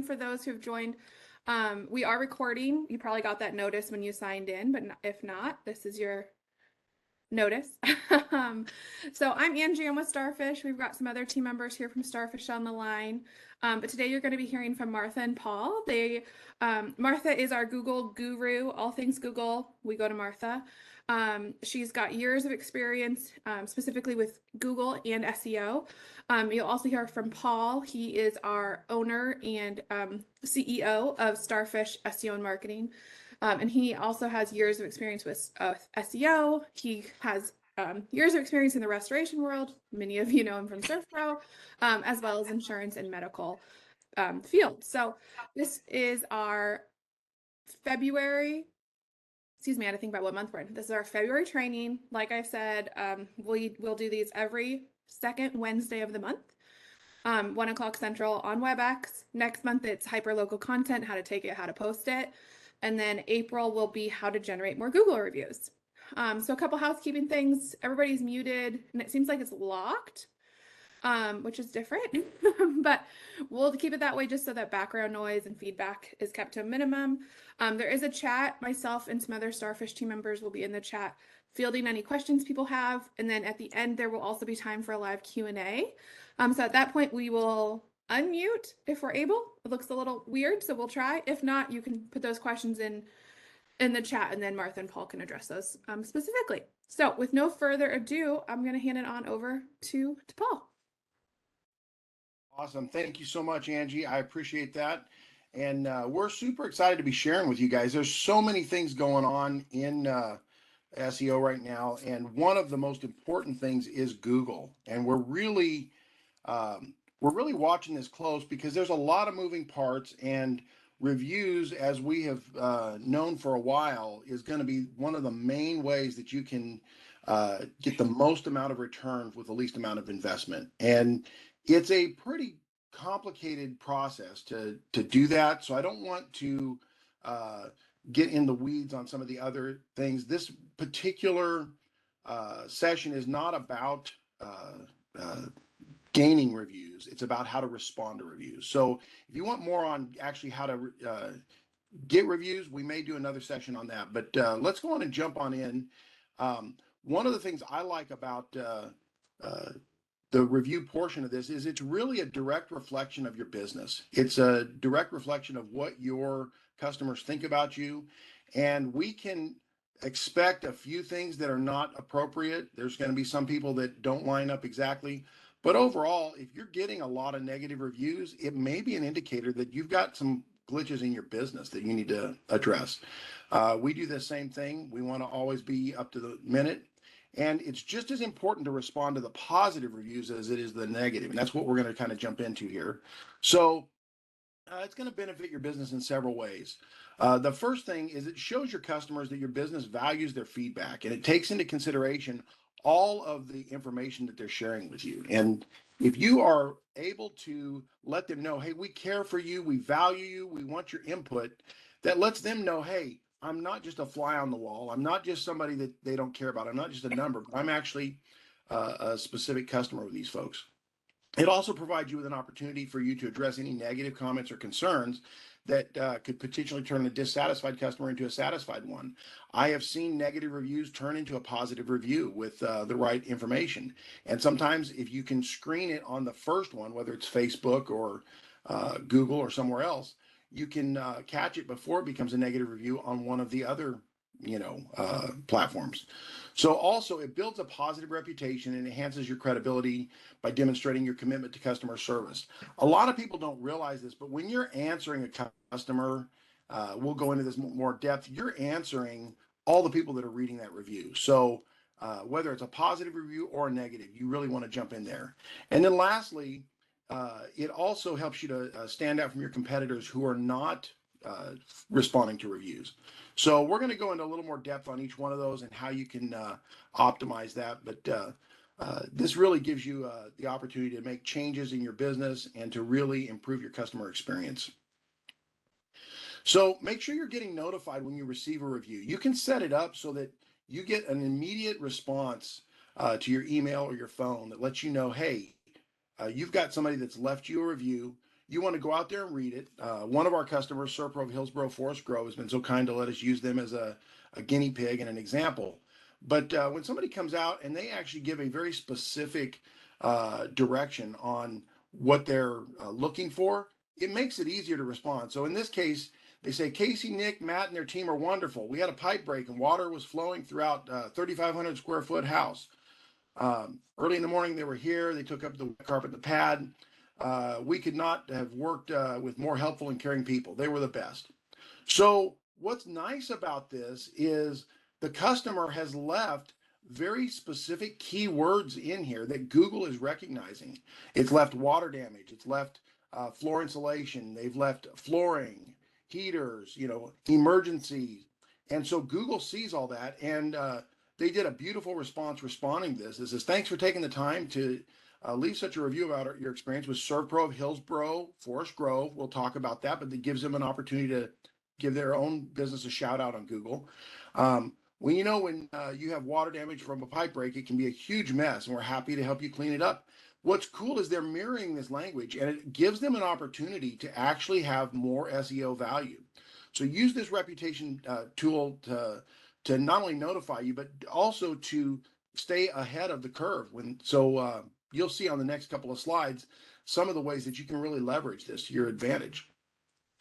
for those who have joined, we are recording. You probably got that notice when you signed in, but if not, this is your notice. So I'm Angie, I'm with Starfish. We've got some other team members here from Starfish on the line. But today you're going to be hearing from Martha and Paul. Martha is our Google guru, all things Google. We go to Martha. She's got years of experience, specifically with Google and SEO. You'll also hear from Paul. He is our owner and CEO of Starfish SEO and Marketing. And he also has years of experience with SEO. He has years of experience in the restoration world. Many of you know him from SurfPro, as well as insurance and medical field. So this is our February. Excuse me, I had to think about what month we're in. This is our February training. Like I said, we'll do these every second Wednesday of the month. 1 o'clock Central on WebEx. Next month, it's hyperlocal content, how to take it, how to post it. And then April will be how to generate more Google reviews. So a couple housekeeping things. Everybody's muted, and it seems like it's locked, which is different. But we'll keep it that way just so that background noise and feedback is kept to a minimum. There is a chat. Myself and some other Starfish team members will be in the chat fielding any questions people have. And then at the end, there will also be time for a live Q&A. So at that point, we will unmute if we're able. It looks a little weird, so we'll try. If not, you can put those questions in the chat, and then Martha and Paul can address those specifically. So with no further ado, I'm going to hand it on over to Paul. Awesome. Thank you so much, Angie. I appreciate that. And we're super excited to be sharing with you guys. There's so many things going on in SEO right now. And one of the most important things is Google. And we're really watching this close because there's a lot of moving parts, and reviews, as we have known for a while, is going to be one of the main ways that you can get the most amount of return with the least amount of investment. And it's a pretty complicated process to do that. So I don't want to get in the weeds on some of the other things. This particular session is not about gaining reviews. It's about how to respond to reviews. So if you want more on actually how to get reviews, we may do another session on that. But let's go on and jump on in. One of the things I like about the review portion of this is it's really a direct reflection of your business. It's a direct reflection of what your customers think about you. And we can expect a few things that are not appropriate. There's going to be some people that don't line up exactly. But overall, if you're getting a lot of negative reviews, it may be an indicator that you've got some glitches in your business that you need to address. We do the same thing. We want to always be up to the minute. And it's just as important to respond to the positive reviews as it is the negative. And that's what we're going to kind of jump into here. So it's going to benefit your business in several ways. The first thing is it shows your customers that your business values their feedback, and it takes into consideration all of the information that they're sharing with you. And if you are able to let them know, hey, we care for you, we value you, we want your input, that lets them know, hey, I'm not just a fly on the wall. I'm not just somebody that they don't care about. I'm not just a number, but I'm actually a specific customer with these folks. It also provides you with an opportunity for you to address any negative comments or concerns that could potentially turn a dissatisfied customer into a satisfied one. I have seen negative reviews turn into a positive review with the right information. And sometimes if you can screen it on the first one, whether it's Facebook or Google or somewhere else, you can catch it before it becomes a negative review on one of the other platforms. So also it builds a positive reputation and enhances your credibility by demonstrating your commitment to customer service. A lot of people don't realize this, but when you're answering a customer, we'll go into this more depth, you're answering all the people that are reading that review. So whether it's a positive review or a negative, you really want to jump in there. And then lastly, it also helps you to stand out from your competitors who are not responding to reviews. So we're going to go into a little more depth on each one of those and how you can optimize that. But this really gives you the opportunity to make changes in your business and to really improve your customer experience. So make sure you're getting notified when you receive a review. You can set it up so that you get an immediate response to your email or your phone that lets you know, hey, you've got somebody that's left you a review. you want to go out there and read it. One of our customers, Serpro of Hillsborough Forest Grove, has been so kind to let us use them as a guinea pig and an example. But when somebody comes out and they actually give a very specific direction on what they're looking for, it makes it easier to respond. So in this case, they say, Casey, Nick, Matt, and their team are wonderful. We had a pipe break and water was flowing throughout 3,500 square foot house. Early in the morning, they were here. They took up the carpet, the pad. We could not have worked with more helpful and caring people. They were the best. So what's nice about this is the customer has left very specific keywords in here that Google is recognizing. It's left water damage. It's left floor insulation. They've left flooring, heaters, emergency. And so Google sees all that, and they did a beautiful response responding to this. It says, thanks for taking the time to leave such a review about your experience with Serpro of Hillsborough Forest Grove. We'll talk about that, but it gives them an opportunity to give their own business a shout out on Google. When you have water damage from a pipe break, it can be a huge mess, and we're happy to help you clean it up. What's cool is they're mirroring this language, and it gives them an opportunity to actually have more SEO value. So use this reputation tool to not only notify you, but also to stay ahead of the curve. You'll see on the next couple of slides some of the ways that you can really leverage this to your advantage.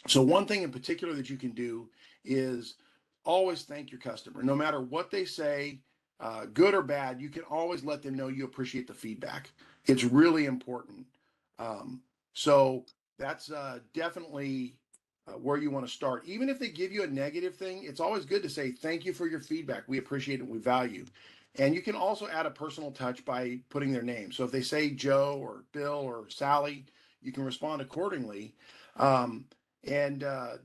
So one thing in particular that you can do is always thank your customer. No matter what they say, good or bad, you can always let them know you appreciate the feedback. It's really important. So that's definitely where you want to start. Even if they give you a negative thing, it's always good to say, thank you for your feedback. We appreciate it. We value. And you can also add a personal touch by putting their name. So if they say Joe or Bill or Sally, you can respond accordingly. Then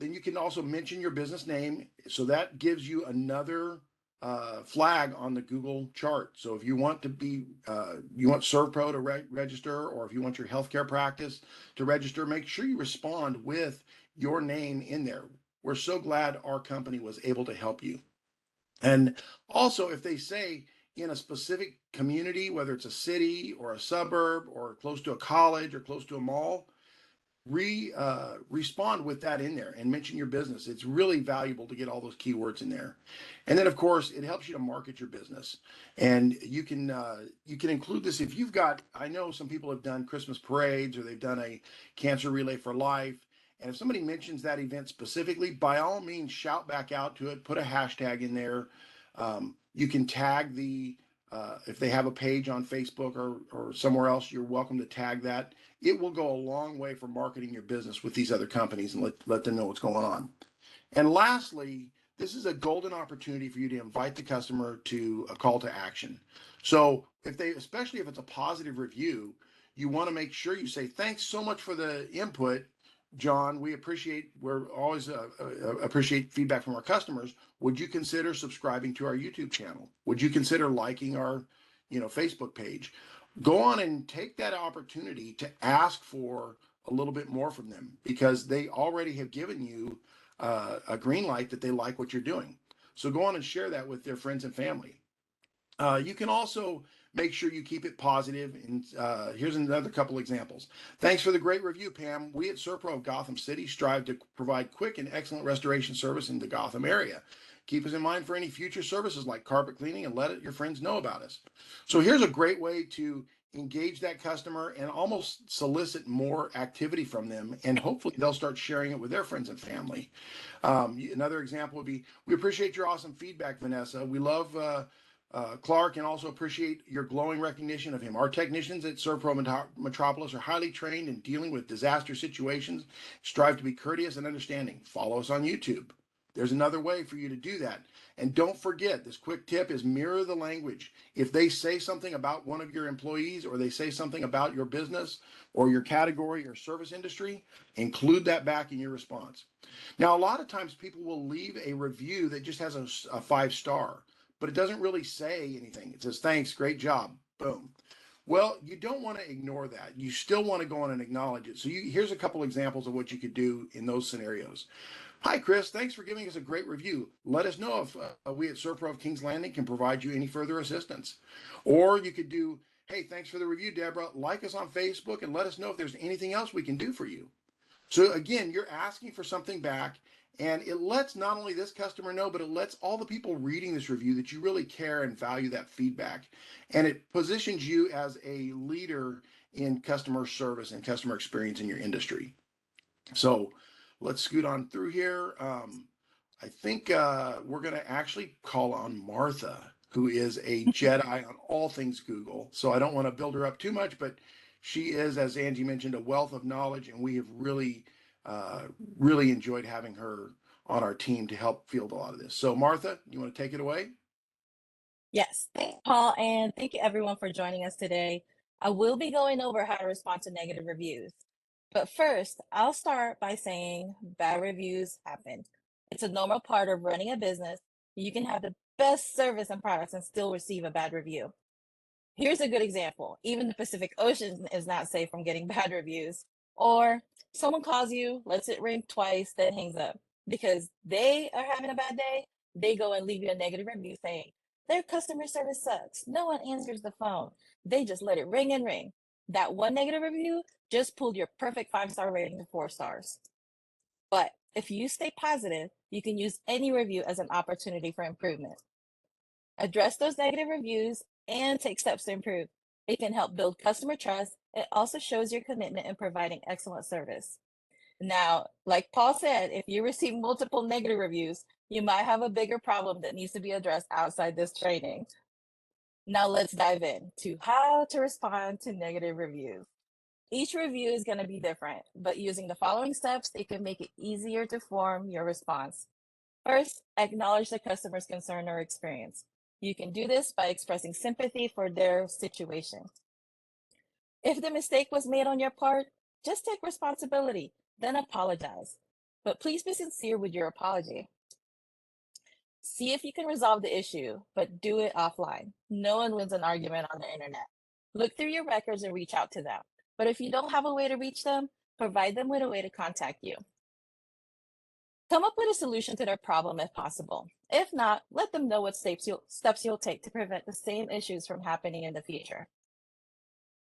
you can also mention your business name. So that gives you another flag on the Google chart. So if you want to you want Servpro to register, or if you want your healthcare practice to register, make sure you respond with your name in there. We're so glad our company was able to help you. And also, if they say in a specific community, whether it's a city or a suburb or close to a college or close to a mall, respond with that in there and mention your business. It's really valuable to get all those keywords in there. And then of course it helps you to market your business, and you can include this if you've got, I know some people have done Christmas parades, or they've done a cancer relay for life, and if somebody mentions that event specifically, by all means shout back out to it, put a hashtag in there. You can tag if they have a page on Facebook or somewhere else, you're welcome to tag that. It will go a long way for marketing your business with these other companies and let them know what's going on. And lastly, this is a golden opportunity for you to invite the customer to a call to action. So especially if it's a positive review, you want to make sure you say, thanks so much for the input, John. We're always appreciate feedback from our customers. Would you consider subscribing to our YouTube channel? Would you consider liking our, Facebook page? Go on and take that opportunity to ask for a little bit more from them, because they already have given you a green light that they like what you're doing. So go on and share that with their friends and family. You can also make sure you keep it positive. And here's another couple examples. Thanks for the great review, Pam. We at Serpro of Gotham City strive to provide quick and excellent restoration service in the Gotham area. Keep us in mind for any future services like carpet cleaning, and let your friends know about us. So here's a great way to engage that customer and almost solicit more activity from them, and hopefully they'll start sharing it with their friends and family. Another example would be, we appreciate your awesome feedback, Vanessa. We love Clark, and also appreciate your glowing recognition of him. Our technicians at Serpro Metropolis are highly trained in dealing with disaster situations, strive to be courteous and understanding. Follow us on YouTube. There's another way for you to do that. And don't forget, this quick tip is mirror the language. If they say something about one of your employees, or they say something about your business or your category or service industry, include that back in your response. Now, a lot of times people will leave a review that just has a 5-star, but it doesn't really say anything. It says, thanks, great job, boom. Well, you don't want to ignore that. You still want to go on and acknowledge it. So here's a couple examples of what you could do in those scenarios. Hi, Chris. Thanks for giving us a great review. Let us know if we at Serpro of Kings Landing can provide you any further assistance. Or you could do, hey, thanks for the review, Deborah. Like us on Facebook and let us know if there's anything else we can do for you. So again, you're asking for something back, and it lets not only this customer know, but it lets all the people reading this review that you really care and value that feedback. And it positions you as a leader in customer service and customer experience in your industry. So let's scoot on through here. I think we're going to actually call on Martha, who is a Jedi on all things Google. So I don't want to build her up too much, but she is, as Angie mentioned, a wealth of knowledge, and we have uh, really enjoyed having her on our team to help field a lot of this. So Martha, you want to take it away? Yes, thanks, Paul, and thank you everyone for joining us today. I will be going over how to respond to negative reviews. But first, I'll start by saying bad reviews happen. It's a normal part of running a business. You can have the best service and products and still receive a bad review. Here's a good example. Even the Pacific Ocean is not safe from getting bad reviews. Or someone calls you, lets it ring twice, then hangs up. Because they are having a bad day, they go and leave you a negative review saying, their customer service sucks. No one answers the phone. They just let it ring and ring. That one negative review just pulled your perfect 5-star rating to 4 stars. But if you stay positive, you can use any review as an opportunity for improvement. Address those negative reviews and take steps to improve. It can help build customer trust. It also shows your commitment in providing excellent service. Now, like Paul said, if you receive multiple negative reviews, you might have a bigger problem that needs to be addressed outside this training. Now let's dive in to how to respond to negative reviews. Each review is going to be different, but using the following steps, it can make it easier to form your response. First, acknowledge the customer's concern or experience. You can do this by expressing sympathy for their situation. If the mistake was made on your part, just take responsibility, then apologize. But please be sincere with your apology. See if you can resolve the issue, but do it offline. No one wins an argument on the internet. Look through your records and reach out to them. But if you don't have a way to reach them, provide them with a way to contact you. Come up with a solution to their problem if possible. If not, let them know what steps you'll take to prevent the same issues from happening in the future.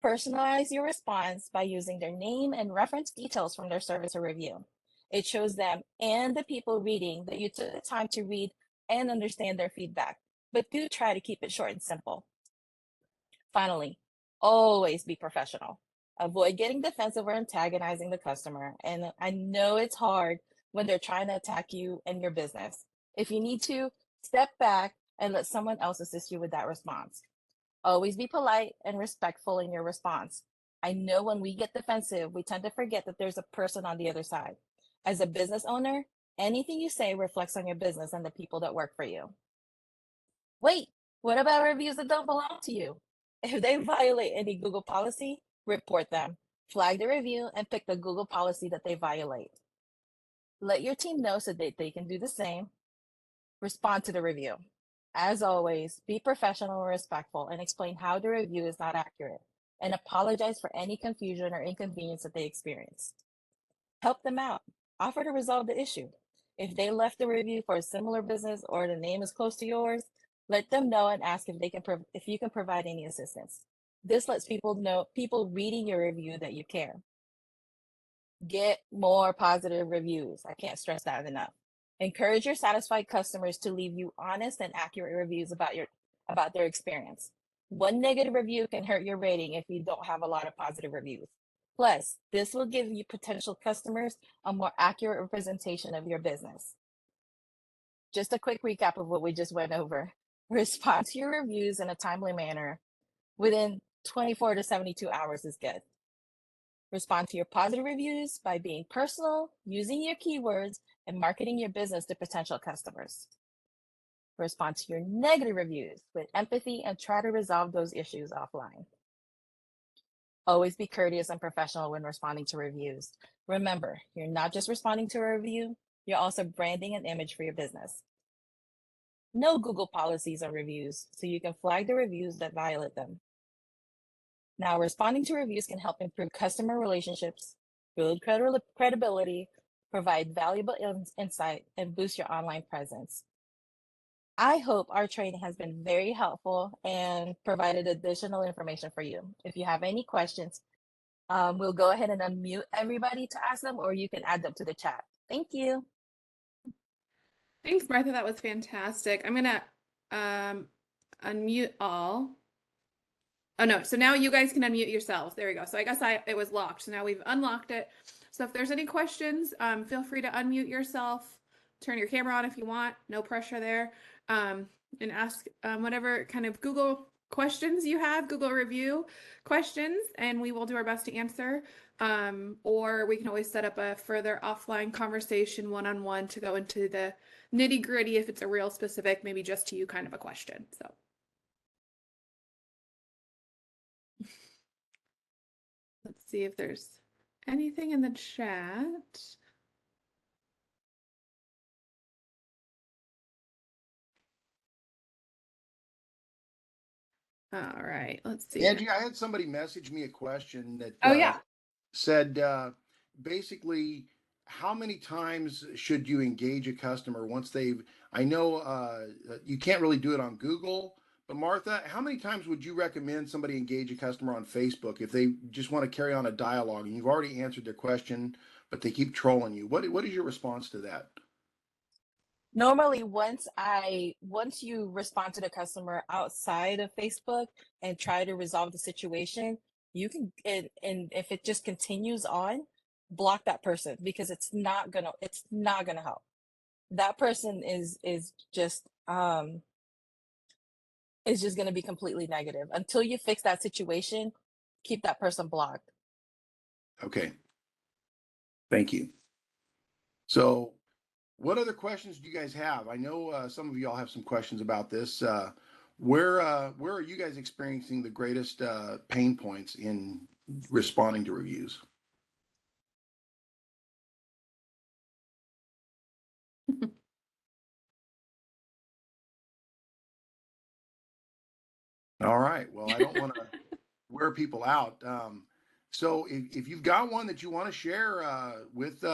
Personalize your response by using their name and reference details from their service or review. It shows them and the people reading that you took the time to read and understand their feedback, but do try to keep it short and simple. Finally, always be professional. Avoid getting defensive or antagonizing the customer. And I know it's hard when they're trying to attack you and your business. If you need to, step back and let someone else assist you with that response. Always be polite and respectful in your response. I know when we get defensive, we tend to forget that there's a person on the other side. As a business owner, anything you say reflects on your business and the people that work for you. Wait, what about reviews that don't belong to you? If they violate any Google policy, report them. Flag the review and pick the Google policy that they violate. Let your team know so that they can do the same. Respond to the review. As always, be professional and respectful and explain how the review is not accurate and apologize for any confusion or inconvenience that they experience. Help them out. Offer to resolve the issue. If they left a review for a similar business or the name is close to yours, let them know and ask if you can provide any assistance. This lets people reading your review that you care. Get more positive reviews. I can't stress that enough. Encourage your satisfied customers to leave you honest and accurate reviews about their experience. One negative review can hurt your rating if you don't have a lot of positive reviews. Plus, this will give you potential customers a more accurate representation of your business. Just a quick recap of what we just went over. Respond to your reviews in a timely manner. Within 24 to 72 hours is good. Respond to your positive reviews by being personal, using your keywords, and marketing your business to potential customers. Respond to your negative reviews with empathy and try to resolve those issues offline. Always be courteous and professional when responding to reviews. Remember, you're not just responding to a review, you're also branding an image for your business. Know Google policies on reviews so you can flag the reviews that violate them. Now, responding to reviews can help improve customer relationships, build credibility, provide valuable insight, and boost your online presence. I hope our training has been very helpful and provided additional information for you. If you have any questions, We'll go ahead and unmute everybody to ask them, or you can add them to the chat. Thank you. Thanks, Martha. That was fantastic. I'm gonna unmute all. Oh no, so now you guys can unmute yourselves. There we go. So I guess it was locked. So now we've unlocked it. So if there's any questions, feel free to unmute yourself, turn your camera on if you want, no pressure there. And ask whatever kind of Google questions you have, Google review questions, and we will do our best to answer. Or we can always set up a further offline conversation one-on-one to go into the nitty-gritty if it's a real specific, maybe just to you kind of a question. So. Let's see if there's anything in the chat. All right, let's see. Angie, I had somebody message me a question that Oh yeah. said basically, how many times should you engage a customer once they've, I know you can't really do it on Google, but Martha, how many times would you recommend somebody engage a customer on Facebook if they just want to carry on a dialogue and you've already answered their question, but they keep trolling you? What is your response to that? Normally, once you respond to the customer outside of Facebook and try to resolve the situation, you can, and if it just continues on, block that person, because it's not gonna help. That person is just gonna be completely negative. Until you fix that situation, keep that person blocked. Okay. Thank you. So, what other questions do you guys have? I know some of y'all have some questions about this. Where are you guys experiencing the greatest pain points in responding to reviews? All right. Well, I don't want to wear people out. So if you've got one that you want to share with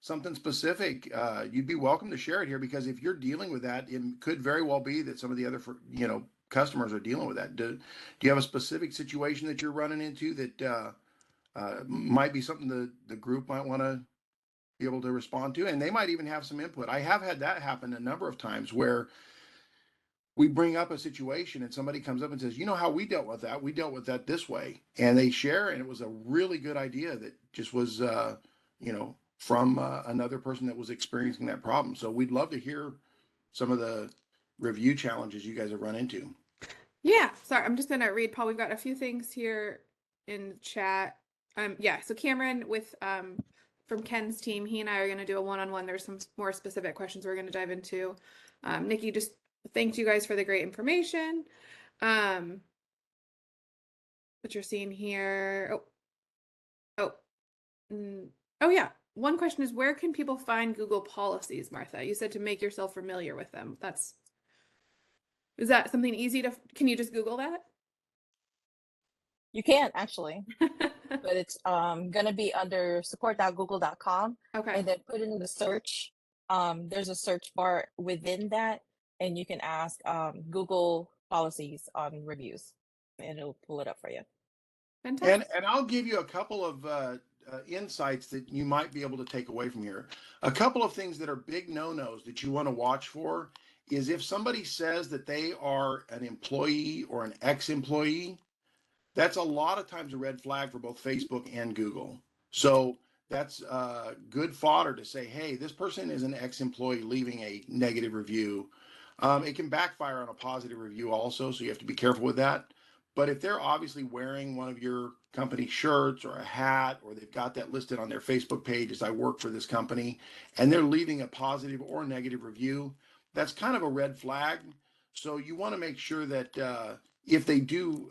something specific, you'd be welcome to share it here, because if you're dealing with that, it could very well be that some of the other, customers are dealing with that. Do you have a specific situation that you're running into that might be something the group might want to be able to respond to? And they might even have some input. I have had that happen a number of times where we bring up a situation and somebody comes up and says, you know how we dealt with that? We dealt with that this way. And they share, and it was a really good idea that just was, from another person that was experiencing that problem. So we'd love to hear some of the review challenges you guys have run into. Yeah, sorry, I'm just gonna read, Paul. We've got a few things here in the chat. Yeah, so Cameron with from Ken's team, he and I are gonna do a one-on-one. There's some more specific questions we're gonna dive into. Nikki just thanked you guys for the great information. What you're seeing here. Oh, oh yeah. One question is, where can people find Google policies, Martha? You said to make yourself familiar with them. Is that something easy can you just Google that? You can actually, but it's going to be under support.google.com, Okay. and then put it in the search. There's a search bar within that, and you can ask Google policies on reviews, and it'll pull it up for you. Fantastic. And I'll give you a couple of insights that you might be able to take away from here. A couple of things that are big no-nos that you want to watch for is if somebody says that they are an employee or an ex-employee, that's a lot of times a red flag for both Facebook and Google. So that's good fodder to say, hey, this person is an ex-employee leaving a negative review. It can backfire on a positive review also, so you have to be careful with that. But if they're obviously wearing one of your company shirts or a hat, or they've got that listed on their Facebook page as I work for this company, and they're leaving a positive or negative review, that's kind of a red flag. So you want to make sure that if they do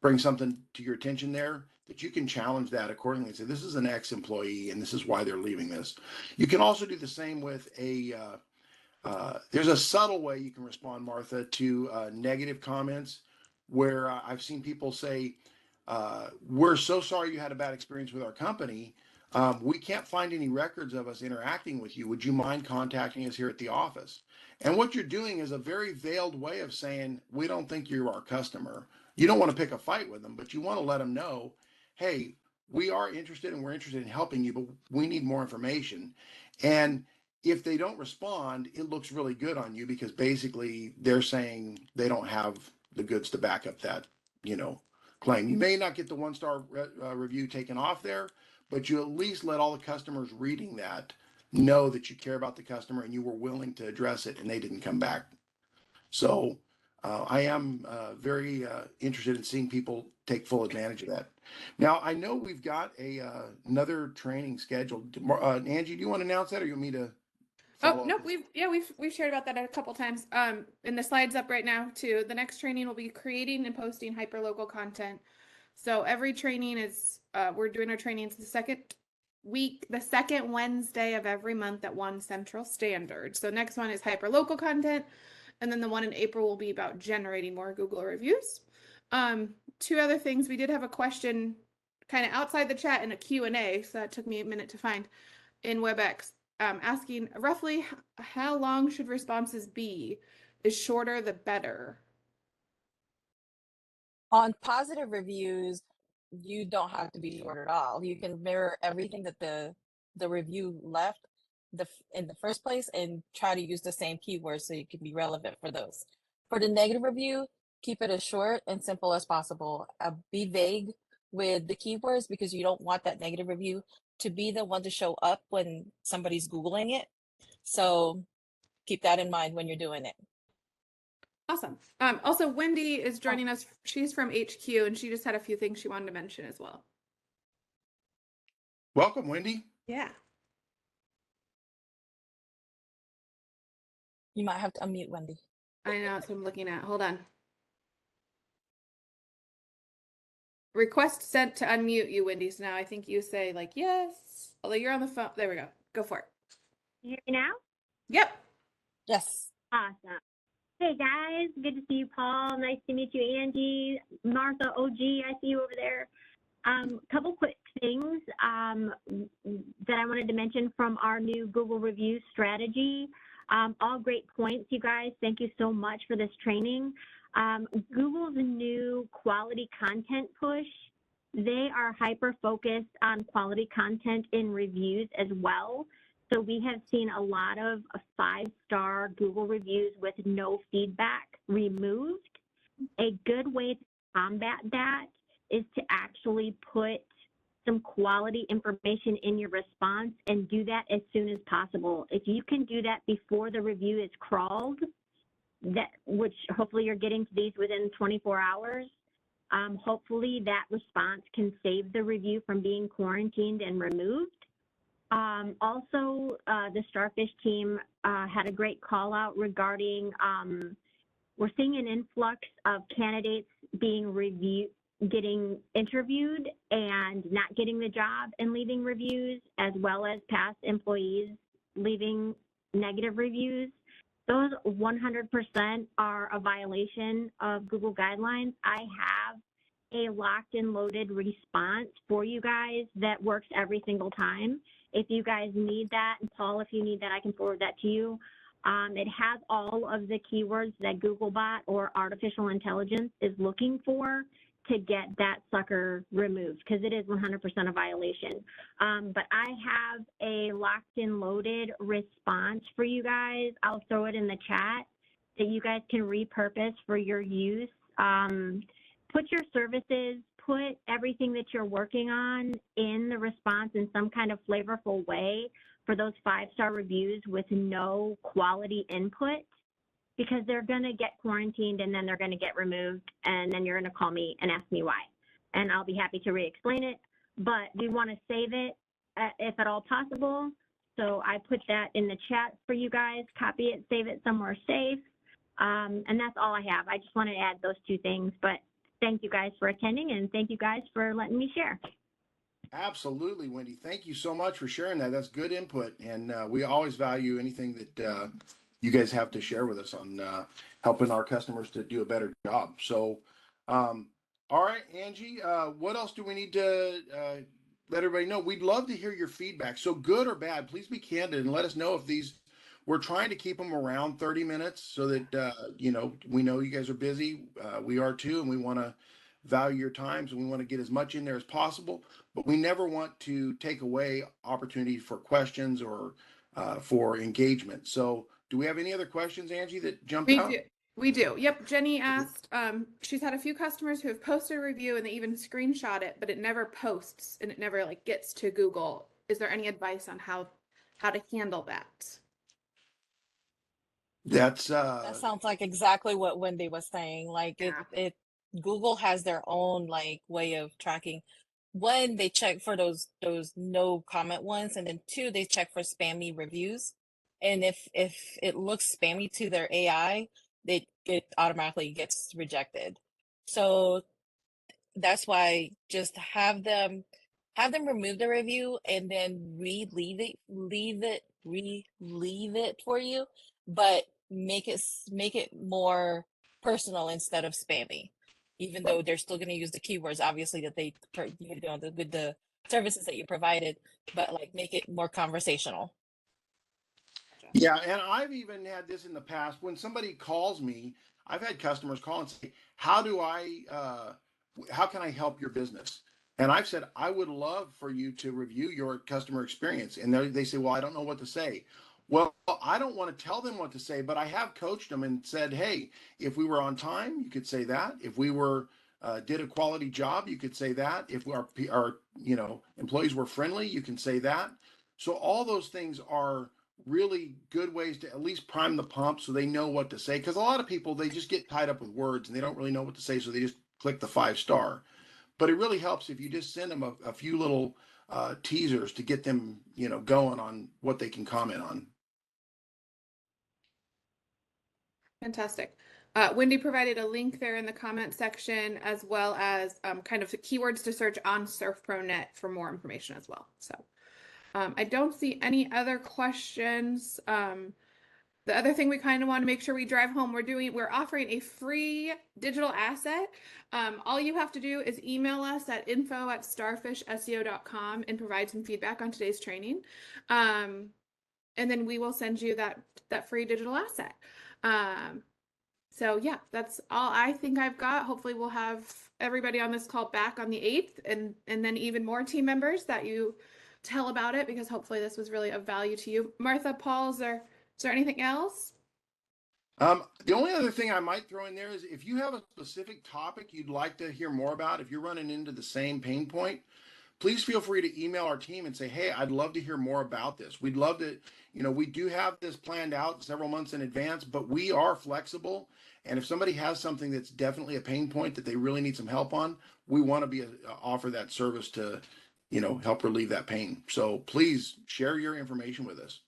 bring something to your attention there, that you can challenge that accordingly and say, this is an ex-employee and this is why they're leaving this. You can also do the same with there's a subtle way you can respond, Martha, to negative comments where I've seen people say, we're so sorry you had a bad experience with our company. We can't find any records of us interacting with you. Would you mind contacting us here at the office? And what you're doing is a very veiled way of saying, we don't think you're our customer. You don't want to pick a fight with them, but you want to let them know, hey, we are interested and we're interested in helping you, but we need more information. And if they don't respond, it looks really good on you because basically they're saying they don't have the goods to back up that, you know, claim. You may not get the 1 star review taken off there, but you at least let all the customers reading that know that you care about the customer and you were willing to address it and they didn't come back. So I am very interested in seeing people take full advantage of that. Now, I know we've got another training scheduled. Angie, do you want to announce that or you want me to Oh, follow up? nope, we've shared about that a couple times. And the slide's up right now too. The next training will be creating and posting hyperlocal content. So every training is we're doing our trainings the second Wednesday of every month at 1 Central Standard. So next one is hyperlocal content, and then the one in April will be about generating more Google reviews. Two other things, we did have a question kind of outside the chat in a Q&A, so that took me a minute to find in WebEx, asking roughly how long should responses be? Is shorter the better? On positive reviews, you don't have to be short at all. You can mirror everything that the review left in the first place and try to use the same keywords so you can be relevant for those. For the negative review, keep it as short and simple as possible. Be vague with the keywords because you don't want that negative review to be the one to show up when somebody's Googling it. So keep that in mind when you're doing it. Awesome. Also, Wendy is joining us. She's from HQ, and she just had a few things she wanted to mention as well. Welcome, Wendy. Yeah. You might have to unmute Wendy. I know, that's what I'm looking at. Hold on. Request sent to unmute you, Wendy. So now I think you say like, yes. Although you're on the phone. There we go. Go for it. You hear me now? Yep. Yes. Awesome. Hey guys, good to see you, Paul. Nice to meet you, Angie, Martha, OG. I see you over there. Couple quick things that I wanted to mention from our new Google review strategy. All great points, you guys. Thank you so much for this training. Google's new quality content push, they are hyper focused on quality content in reviews as well. So we have seen a lot of 5-star Google reviews with no feedback removed. A good way to combat that is to actually put some quality information in your response and do that as soon as possible. If you can do that before the review is crawled, which hopefully you're getting to these within 24 hours, hopefully that response can save the review from being quarantined and removed. Also, the Starfish team had a great call out regarding we're seeing an influx of candidates getting interviewed and not getting the job and leaving reviews, as well as past employees leaving negative reviews. Those 100% are a violation of Google guidelines. I have a locked and loaded response for you guys that works every single time. If you guys need that, and Paul, if you need that, I can forward that to you. It has all of the keywords that Googlebot or artificial intelligence is looking for to get that sucker removed, because it is 100% a violation. But I have a locked and loaded response for you guys. I'll throw it in the chat that you guys can repurpose for your use. Put your services, put everything that you're working on in the response in some kind of flavorful way for those 5-star reviews with no quality input, because they're going to get quarantined and then they're going to get removed, and then you're going to call me and ask me why. And I'll be happy to re-explain it, but we want to save it if at all possible. So I put that in the chat for you guys, copy it, save it somewhere safe. And that's all I have. I just want to add those 2 things, but thank you guys for attending, and thank you guys for letting me share. Absolutely, Wendy. Thank you so much for sharing that. That's good input. And we always value anything that you guys have to share with us on helping our customers to do a better job. So, all right, Angie, what else do we need to let everybody know? We'd love to hear your feedback. So good or bad, please be candid and let us know if these, we're trying to keep them around 30 minutes so that, you know, we know you guys are busy. We are too, and we want to value your time, so we want to get as much in there as possible, but we never want to take away opportunity for questions or for engagement. So do we have any other questions, Angie, that jumped We out? do. We do. Yep. Jenny asked, she's had a few customers who have posted a review and they even screenshot it, but it never posts and it never like gets to Google. Is there any advice on how to handle that? That's That sounds like exactly what Wendy was saying. Like Yeah. it Google has their own like way of tracking. One, they check for those no comment ones, and then two, they check for spammy reviews. And if it looks spammy to their AI, it automatically gets rejected. So that's why just have them remove the review and then leave it for you, but make it more personal instead of spammy. Even though they're still going to use the keywords, obviously that you know with the services that you provided, but like make it more conversational. Yeah, and I've even had this in the past when somebody calls me. I've had customers call and say, how can I help your business?" And I've said, "I would love for you to review your customer experience." And they say, "Well, I don't know what to say." Well, I don't want to tell them what to say, but I have coached them and said, "Hey, if we were on time, you could say that. If we were did a quality job, you could say that. If our employees were friendly, you can say that." So all those things are really good ways to at least prime the pump so they know what to say. Because a lot of people, they just get tied up with words and they don't really know what to say, so they just click the 5 star. But it really helps if you just send them a few little teasers to get them, going on what they can comment on. Fantastic. Wendy provided a link there in the comment section, as well as kind of the keywords to search on SurfProNet for more information as well. So I don't see any other questions. The other thing we kind of want to make sure we drive home, we're offering a free digital asset. All you have to do is email us at info@starfishseo.com and provide some feedback on today's training. And then we will send you that free digital asset. So yeah, that's all I think I've got. Hopefully we'll have everybody on this call back on the 8th and then even more team members that you tell about it, because hopefully this was really of value to you. Martha, Paul, is there anything else? The only other thing I might throw in there is if you have a specific topic you'd like to hear more about, if you're running into the same pain point, please feel free to email our team and say, "Hey, I'd love to hear more about this." We'd love to, we do have this planned out several months in advance, but we are flexible. And if somebody has something that's definitely a pain point that they really need some help on, we want to offer that service to, help relieve that pain. So please share your information with us.